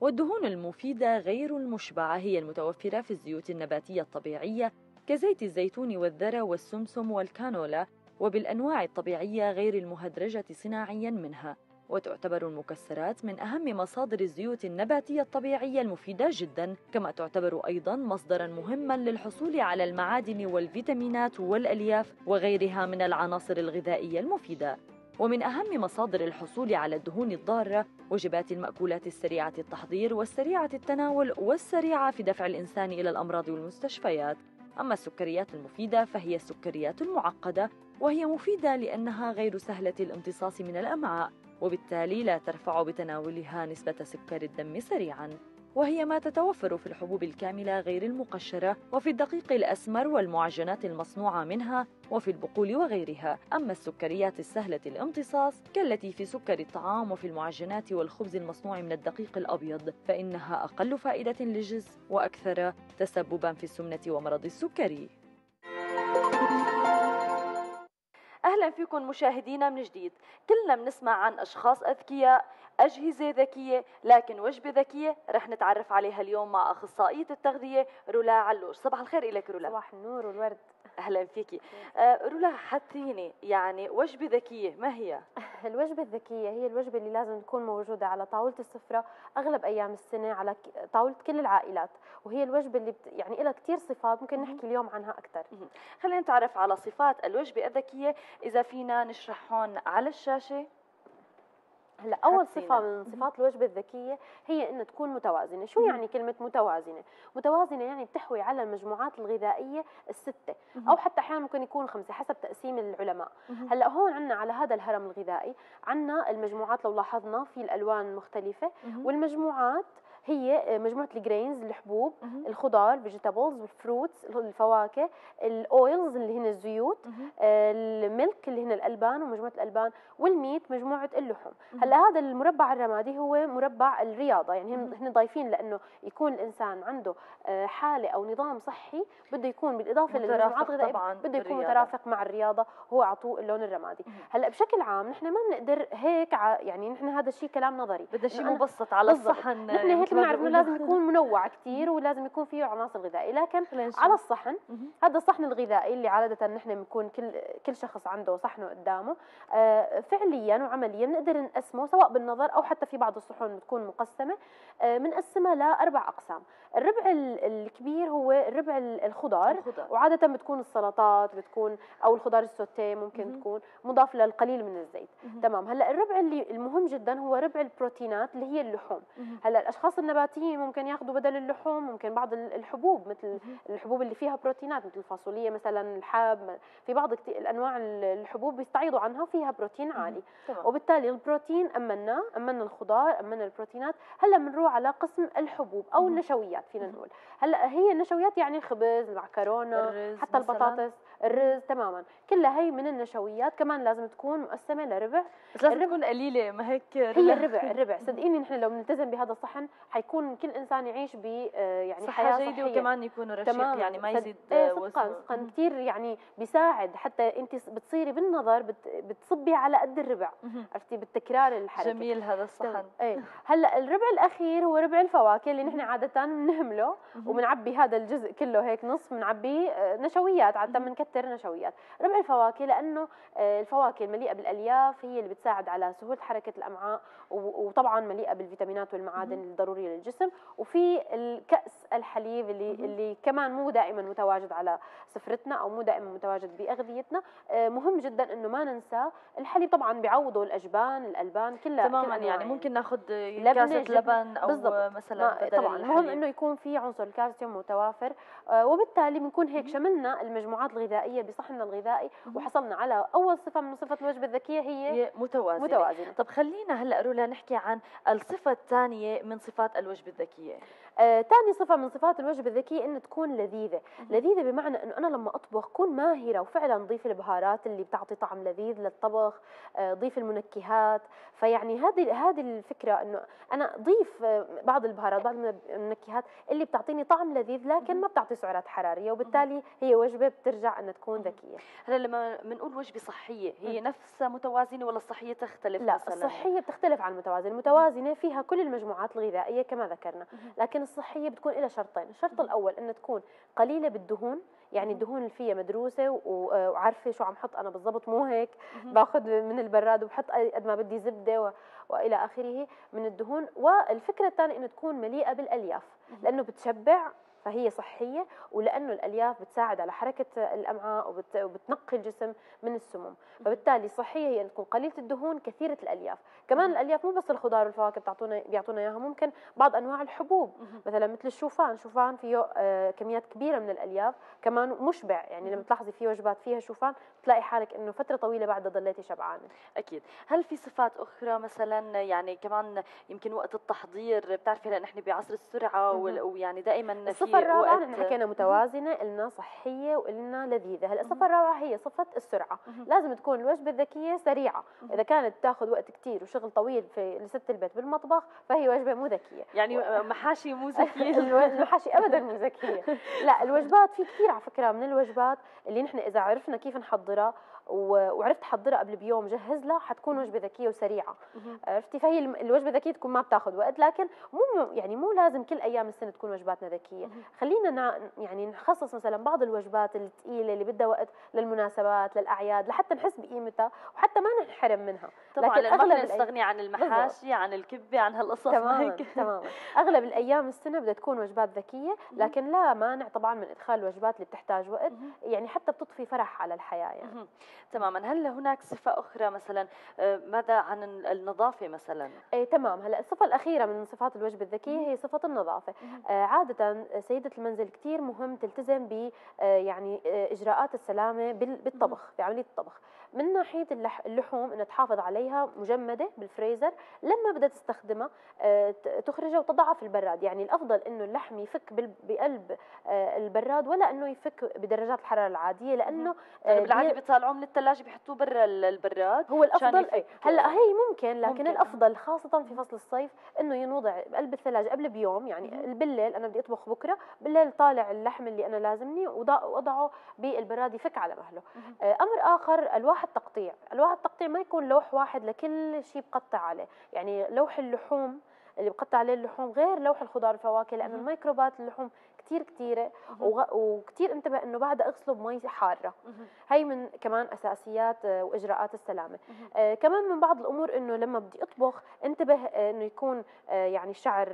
والدهون المفيدة غير المشبعة هي المتوفرة في الزيوت النباتية الطبيعية كزيت الزيتون والذرة والسمسم والكانولا، وبالأنواع الطبيعية غير المهدرجة صناعياً منها. وتعتبر المكسرات من أهم مصادر الزيوت النباتية الطبيعية المفيدة جداً، كما تعتبر أيضاً مصدراً مهماً للحصول على المعادن والفيتامينات والألياف وغيرها من العناصر الغذائية المفيدة. ومن أهم مصادر الحصول على الدهون الضارة وجبات المأكولات السريعة التحضير والسريعة التناول والسريعة في دفع الإنسان إلى الأمراض والمستشفيات. أما السكريات المفيدة فهي السكريات المعقدة، وهي مفيدة لأنها غير سهلة الامتصاص من الأمعاء، وبالتالي لا ترفع بتناولها نسبة سكر الدم سريعاً، وهي ما تتوفر في الحبوب الكاملة غير المقشرة وفي الدقيق الأسمر والمعجنات المصنوعة منها وفي البقول وغيرها. أما السكريات السهلة الامتصاص كالتي في سكر الطعام وفي المعجنات والخبز المصنوع من الدقيق الأبيض فإنها أقل فائدة للجسم وأكثر تسبباً في السمنة ومرض السكري. أهلا فيكم مشاهدينا من جديد. كلنا بنسمع عن أشخاص أذكياء، أجهزة ذكية، لكن وجبة ذكية رح نتعرف عليها اليوم مع أخصائية التغذية رولا علوش. صباح الخير إليك رولا. صباح النور والورد. أهلا فيكي. رولا، حطيني يعني وجبة ذكية ما هي؟ الوجبة الذكية هي الوجبة اللي لازم تكون موجودة على طاولة السفرة أغلب أيام السنة على طاولة كل العائلات، وهي الوجبة اللي يعني لها كتير صفات ممكن نحكي اليوم عنها أكثر. خلينا نتعرف على صفات الوجبة الذكية إذا فينا نشرحهم على الشاشة. هلا اول صفه من صفات الوجبه الذكيه هي ان تكون متوازنه. شو يعني كلمه متوازنه؟ متوازنه يعني بتحوي على المجموعات الغذائيه السته او حتى احيانا ممكن يكون خمسه حسب تقسيم العلماء. هلا هون عندنا على هذا الهرم الغذائي عندنا المجموعات لو لاحظنا في الالوان المختلفه، والمجموعات هي مجموعه الجرينز الحبوب، الخضار فيجيتابلز، الفروتس الفواكه، الاويلز اللي هن الزيوت، الميلك اللي هن الالبان ومجموعه الالبان، والميت مجموعه اللحوم. هلا هذا المربع الرمادي هو مربع الرياضه، يعني هن ضايفين لانه يكون الانسان عنده حاله او نظام صحي بده يكون بالاضافه للمجموعات الغذائيه بده يكون مترافق مع الرياضه، هو عطوه اللون الرمادي. هلا بشكل عام نحن ما بنقدر هيك يعني نحن هذا الشيء كلام نظري، بدنا شيء مبسط على الصحن. نحن هيك بنعرف انه لازم يكون منوع كثير ولازم يكون فيه عناصر غذائيه، لكن على الصحن هذا الصحن الغذائي اللي عاده نحن بنكون كل شخص عنده صحنه قدامه، فعليا وعمليا بنقدر نقسمه سواء بالنظر او حتى في بعض الصحون بتكون مقسمه، بنقسمها لاربع اقسام. الربع الكبير هو الربع الخضار، وعاده بتكون السلطات بتكون او الخضار السوتيه ممكن تكون مضاف للقليل من الزيت. تمام. هلا الربع اللي المهم جدا هو ربع البروتينات اللي هي اللحوم. هلا الاشخاص النباتيين ممكن ياخذوا بدل اللحوم ممكن بعض الحبوب مثل الحبوب اللي فيها بروتينات مثل الفاصوليه مثلا، الحاب، في بعض الانواع الحبوب بيستعيضوا عنها فيها بروتين عالي. وبالتالي البروتين امنا الخضار، امنا البروتينات. هلا بنروح على قسم الحبوب او النشويات فينا نقول. هلا هي النشويات يعني الخبز، المعكرونه، حتى البطاطس، الرز، تماما كلها هي من النشويات، كمان لازم تكون مقسمه لربع، بس لازم تكون قليله، ما هيك هي الربع صدقيني نحن لو بنلتزم بهذا الصحن حيكون كل انسان يعيش ب يعني حياه جيده وكمان يكون رشيق يعني ما يزيد وزنه. كثير يعني بيساعد حتى انت بتصيري بالنظر بتصبي على قد الربع، عرفتي بالتكرار الحركه. جميل هذا الصحن. هلا الربع الاخير هو ربع الفواكه اللي نحن عاده بنهمله وبنعبي هذا الجزء كله هيك نص بنعبيه نشويات، عاده بنكتر نشويات. ربع الفواكه لانه الفواكه المليئه بالالياف هي اللي بتساعد على سهوله حركه الامعاء، وطبعا مليئه بالفيتامينات والمعادن الضروريه للجسم. وفي الكأس الحليب اللي كمان مو دائما متواجد على سفرتنا او مو دائما متواجد باغذيتنا. مهم جدا انه ما ننسى الحليب، طبعا بيعوضوا الاجبان الالبان كلها تماما. يعني ممكن ناخذ كاسه لبن او بالضبط. مثلا بدل طبعا المهم انه يكون في عنصر الكالسيوم متوافر، وبالتالي بنكون هيك شملنا المجموعات الغذائيه بصحننا الغذائي وحصلنا على اول صفه من صفه الوجبه الذكيه هي متوازنه. طب خلينا هلا رولا نحكي عن الصفه الثانيه من صفات الوجبه الذكيه. ثاني صفه من صفات الوجبه الذكيه ان تكون لذيذه. لذيذه بمعنى انه انا لما اطبخ اكون ماهره وفعلا ضيف البهارات اللي بتعطي طعم لذيذ للطبخ، ضيف المنكهات. فيعني هذه الفكره انه انا ضيف بعض البهارات بعض المنكهات اللي بتعطيني طعم لذيذ لكن ما بتعطي سعرات حراريه، وبالتالي هي وجبه بترجع انها تكون ذكيه. هلا لما بنقول وجبه صحيه هي نفسها متوازنه ولا الصحيه تختلف؟ لا مثلا الصحيه بتختلف عن المتوازنه. المتوازنه فيها كل المجموعات الغذائيه كما ذكرنا، لكن الصحيه بتكون لها شرطين. الشرط الاول ان تكون قليله بالدهون، يعني الدهون اللي فيها مدروسه وعارفه شو عم حط انا بالضبط، مو هيك باخذ من البراد وبحط قد ما بدي زبده والى اخره من الدهون. والفكره الثانيه انه تكون مليئه بالالياف لانه بتشبع فهي صحيه، ولانه الالياف بتساعد على حركه الامعاء وبتنقي الجسم من السموم، فبالتالي صحيه هي تكون قليله الدهون كثيره الالياف. كمان الالياف مو بس الخضار والفواكه بيعطونا اياها، ممكن بعض انواع الحبوب مثلا مثل الشوفان فيه كميات كبيره من الالياف، كمان مشبع. يعني لما تلاحظي في وجبات فيها شوفان بتلاقي حالك انه فتره طويله بعدها ضليتي شبعانه. اكيد. هل في صفات اخرى مثلا يعني كمان يمكن وقت التحضير، بتعرفي لان احنا بعصر السرعه ويعني دائما في الصفه الرابعه وقت نحن حكينا متوازنه، قلنا صحيه وقلنا لذيذه. هلا الصفه الرابعه هي صفه السرعه. لازم تكون الوجبه الذكيه سريعه. اذا كانت تاخذ وقت كثير وشغل طويل في لست البيت بالمطبخ فهي وجبه مو ذكيه. يعني محاشي مو ذكيه. المحاشي ابدا مو ذكيه. لا، الوجبات في كثير على فكره من الوجبات اللي نحن اذا عرفنا كيف نحضرها وعرفت احضرها قبل بيوم جهز لها حتكون وجبه ذكيه وسريعه. عرفتي؟ فهي الوجبه الذكيه تكون ما بتاخذ وقت، لكن مو لازم كل ايام السنه تكون وجباتنا ذكيه. خلينا يعني نخصص مثلا بعض الوجبات الثقيله اللي بدها وقت للمناسبات للاعياد لحتى نحس بقيمتها وحتى ما ننحرم منها. طبعا لكن ما فينا نستغني عن المحاشي عن الكبه عن هالقصص. تماما. اغلب الايام السنه بدها تكون وجبات ذكيه، لكن لا مانع طبعا من ادخال الوجبات اللي بتحتاج وقت، يعني حتى بتضفي فرح على الحياه يعني. تماما. هل هناك صفة أخرى مثلا؟ ماذا عن النظافة مثلا؟ تمام. هلا الصفة الأخيرة من صفات الوجبة الذكية هي صفة النظافة. عادة سيدة المنزل كثير مهم تلتزم ب يعني إجراءات السلامة بالطبخ، بعملية الطبخ. من ناحية اللحوم إنها تحافظ عليها مجمدة بالفريزر، لما بدها تستخدمها تخرجها وتضعها في البراد. يعني الأفضل إنه اللحم يفك بقلب البراد ولا إنه يفك بدرجات الحرارة العادية، لأنه بالعادة بيطلعوه من الثلاجة بيحطوه برا البراد. هو الأفضل. هلا هي ممكن، لكن الأفضل خاصة في فصل الصيف إنه ينوضع بقلب الثلاجة قبل بيوم. يعني بالليل أنا بدي أطبخ بكرة، بالليل طالع اللحم اللي أنا لازمني وأضعه بالبراد يفك على مهله. أمر آخر ألواح التقطيع. ألواح التقطيع ما يكون لوح واحد لكل شيء بقطع عليه. يعني لوح اللحوم اللي بقطع عليه اللحوم غير لوح الخضار والفواكه، لأنه الميكروبات اللحوم كثيرة وكثير انتبه انه بعد اغسله بمي حاره. هي من كمان اساسيات واجراءات السلامه. كمان من بعض الامور انه لما بدي اطبخ انتبه انه يكون يعني الشعر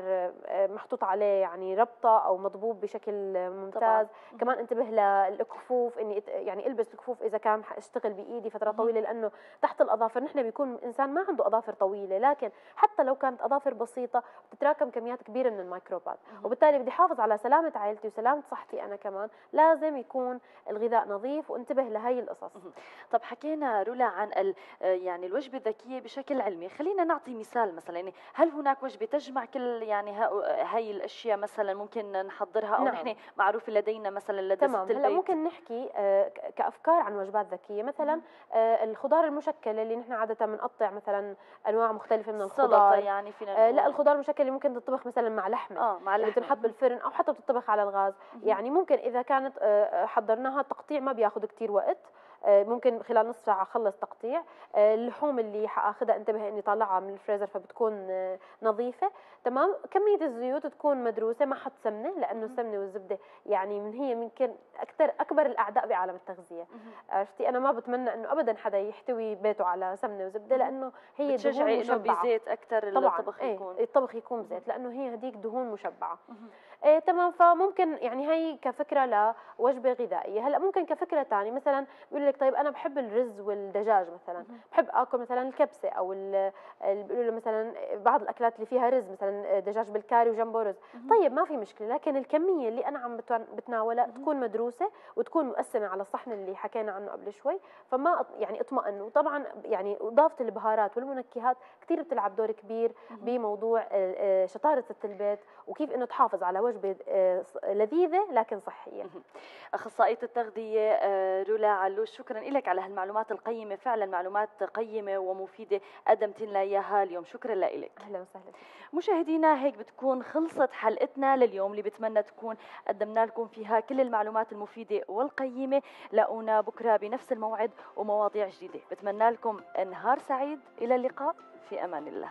محطوط عليه يعني ربطه او مضبوب بشكل ممتاز. كمان انتبه للكفوف، اني يعني البس الكفوف اذا كان اشتغل بايدي فتره طويله، لانه تحت الاظافر نحن بيكون انسان ما عنده اظافر طويله، لكن حتى لو كانت اظافر بسيطه بتتراكم كميات كبيره من الميكروبات، وبالتالي بدي احافظ على سلامه عائلتي وسلامه صحتي انا كمان. لازم يكون الغذاء نظيف وانتبه لهي القصص. طب حكينا رولا عن يعني الوجبه الذكيه بشكل علمي، خلينا نعطي مثال مثلا. يعني هل هناك وجبه تجمع كل يعني هاي الاشياء مثلا ممكن نحضرها او نحن معروفه لدينا مثلا لدى ست البيت؟ هلا ممكن نحكي كافكار عن وجبات ذكيه. مثلا الخضار المشكله اللي نحن عاده بنقطع مثلا انواع مختلفه من الخضار. يعني فينا لا، الخضار المشكل اللي ممكن تطبخ مثلا مع لحمه، مع لحمه بتنحط بالفرن او حتى بتطبخ على الغاز. يعني ممكن اذا كانت حضرناها التقطيع ما بياخذ كثير وقت، ممكن خلال نصف ساعه اخلص تقطيع. اللحوم اللي حاخذها انتبه اني طالعها من الفريزر فبتكون نظيفه. تمام. كميه الزيوت تكون مدروسه، ما حط سمنه، لانه السمنه والزبده يعني هي يمكن اكبر الاعداء بعالم التغذيه. عرفتي؟ انا ما بتمنى انه ابدا حدا يحتوي بيته على سمنه وزبده، لانه هي دهون مشبعه. بزيت اكثر الطبخ يكون الطبخ يكون بزيت، لانه هي هديك دهون مشبعه. تمام. فممكن يعني هي كفكره لوجبه غذائيه. هلا ممكن كفكره ثانيه مثلا بيقول لك طيب انا بحب الرز والدجاج مثلا، بحب اكل مثلا الكبسه او بيقولوا له مثلا بعض الاكلات اللي فيها رز، مثلا دجاج بالكاري وجنبه رز. طيب ما في مشكله، لكن الكميه اللي انا عم بتناولها تكون مدروسه وتكون مقسمه على الصحن اللي حكينا عنه قبل شوي، فما يعني اطمئن. وطبعا يعني اضافه البهارات والمنكهات كثير بتلعب دور كبير بموضوع شطاره ست البيت وكيف انه تحافظ على وجبه لذيذه لكن صحيه. اخصائيه التغذيه رولا علوش، شكرا لك على هالمعلومات القيمه، فعلا معلومات قيمه ومفيده قدمت لنا اياها اليوم. شكرا لك. اهلا وسهلا. مشاهدينا هيك بتكون خلصت حلقتنا لليوم اللي بتمنى تكون قدمنا لكم فيها كل المعلومات المفيده والقيمه. لاقونا بكره بنفس الموعد ومواضيع جديده. بتمنى لكم نهار سعيد، الى اللقاء، في امان الله.